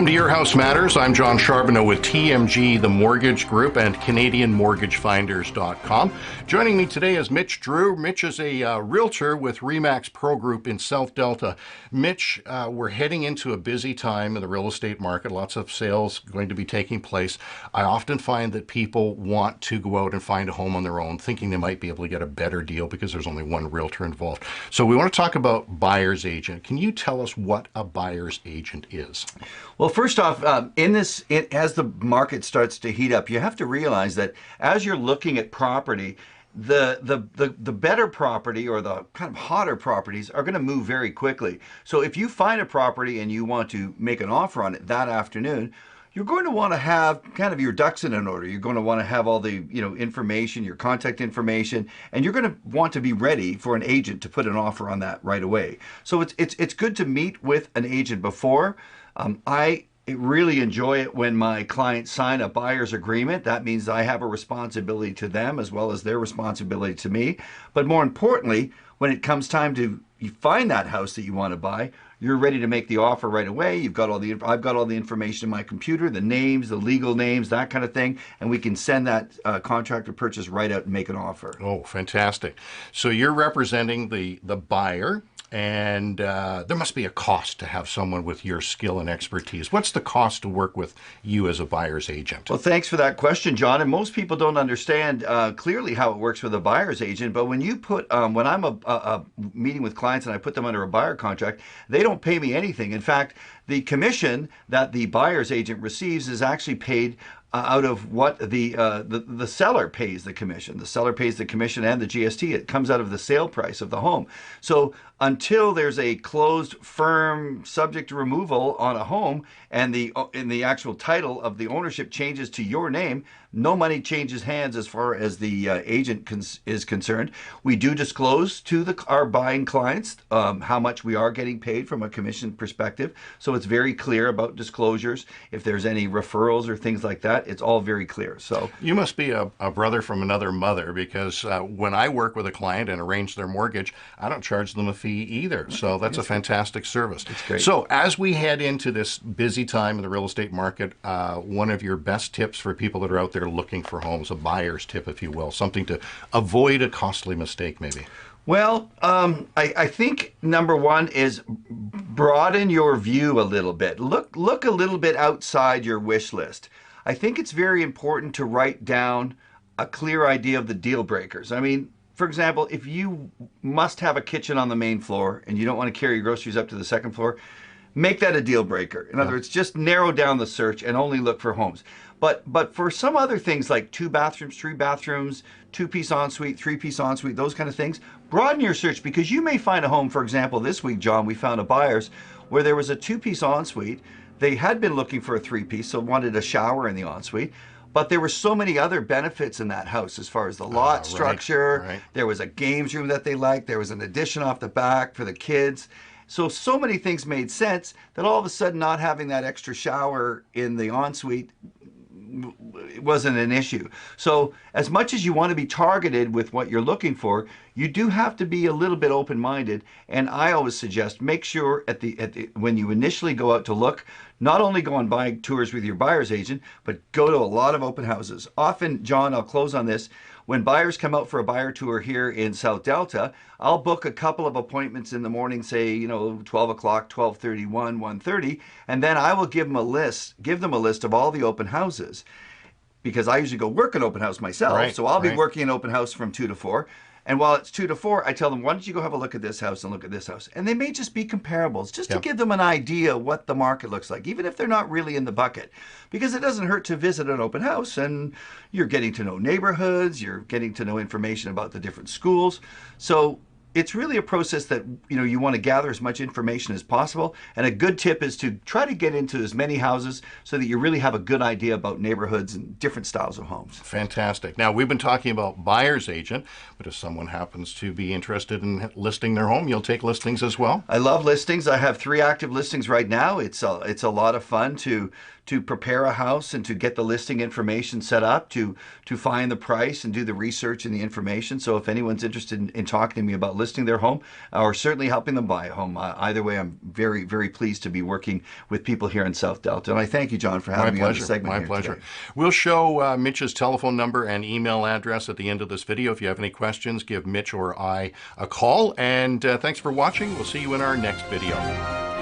Welcome to Your House Matters. I'm John Charbonneau with TMG, the Mortgage Group, and CanadianMortgageFinders.com. Joining me today is Mitch Drew. Mitch is a realtor with Remax Pro Group in South Delta. Mitch, we're heading into a busy time in the real estate market. Lots of sales going to be taking place. I often find that people want to go out and find a home on their own, thinking they might be able to get a better deal because there's only one realtor involved. So we want to talk about buyer's agent. Can you tell us what a buyer's agent is? Well, first off, as the market starts to heat up, you have to realize that as you're looking at property, the better property or the kind of hotter properties are going to move very quickly. So if you find a property and you want to make an offer on it that afternoon, you're going to want to have kind of your ducks in an order. You're going to want to have all the information, your contact information, and you're going to want to be ready for an agent to put an offer on that right away. So it's good to meet with an agent before. I really enjoy it when my clients sign a buyer's agreement. That means I have a responsibility to them as well as their responsibility to me. But more importantly, when it comes time to you find that house that you want to buy, you're ready to make the offer right away. I've got all the information in my computer, the names, the legal names, that kind of thing, and we can send that contract of purchase right out and make an offer. Oh, fantastic. So you're representing the buyer. And there must be a cost to have someone with your skill and expertise. What's the cost to work with you as a buyer's agent? Well, thanks for that question, John. And most people don't understand clearly how it works with a buyer's agent. But when you put, when I'm meeting with clients and I put them under a buyer contract, they don't pay me anything. In fact, the commission that the buyer's agent receives is actually paid out of what the seller pays the commission. The seller pays the commission and the GST. It comes out of the sale price of the home. So until there's a closed, firm, subject to removal on a home and the actual title of the ownership changes to your name, no money changes hands as far as the agent is concerned. We do disclose to our buying clients how much we are getting paid from a commission perspective. So it's very clear about disclosures. If there's any referrals or things like that, it's all very clear. So you must be a brother from another mother, because when I work with a client and arrange their mortgage, I don't charge them a fee either. So that's a fantastic service. It's great. So as we head into this busy time in the real estate market, one of your best tips for people that are out there looking for homes, a buyer's tip, if you will, something to avoid a costly mistake maybe? Well, I think number one is broaden your view a little bit. Look a little bit outside your wish list. I think it's very important to write down a clear idea of the deal breakers. I mean, for example, if you must have a kitchen on the main floor and you don't want to carry your groceries up to the second floor, make that a deal breaker. In other words, just narrow down the search and only look for homes. But for some other things like 2 bathrooms, 3 bathrooms, 2-piece ensuite, 3-piece ensuite, those kind of things, broaden your search, because you may find a home. For example, this week, John, we found a buyer's where there was a 2-piece ensuite. They had been looking for a 3-piece, so wanted a shower in the ensuite. But there were so many other benefits in that house as far as the lot structure. Right. There was a games room that they liked. There was an addition off the back for the kids. So many things made sense that all of a sudden not having that extra shower in the ensuite wasn't an issue. So as much as you want to be targeted with what you're looking for, you do have to be a little bit open-minded. And I always suggest make sure when you initially go out to look, not only go on buying tours with your buyer's agent, but go to a lot of open houses. Often, John, I'll close on this. When buyers come out for a buyer tour here in South Delta, I'll book a couple of appointments in the morning, say, 12 o'clock, 12:30, 1:30, and then I will give them a list of all the open houses, because I usually go work an open house myself. Right, so I'll be working an open house from 2 to 4. And while it's 2 to 4, I tell them, why don't you go have a look at this house and look at this house? And they may just be comparables, just to give them an idea what the market looks like, even if they're not really in the bucket. Because it doesn't hurt to visit an open house, and you're getting to know neighborhoods, you're getting to know information about the different schools. So it's really a process that you want to gather as much information as possible. And a good tip is to try to get into as many houses so that you really have a good idea about neighborhoods and different styles of homes. Fantastic. Now, we've been talking about buyer's agent, but if someone happens to be interested in listing their home, you'll take listings as well? I love listings. I have 3 active listings right now. It's a lot of fun to to prepare a house and to get the listing information set up, to find the price and do the research and the information. So if anyone's interested in talking to me about listing their home or certainly helping them buy a home, either way, I'm very, very pleased to be working with people here in South Delta. And I thank you, John, for having me on this segment. My pleasure. We'll show Mitch's telephone number and email address at the end of this video. If you have any questions, give Mitch or I a call. And thanks for watching. We'll see you in our next video.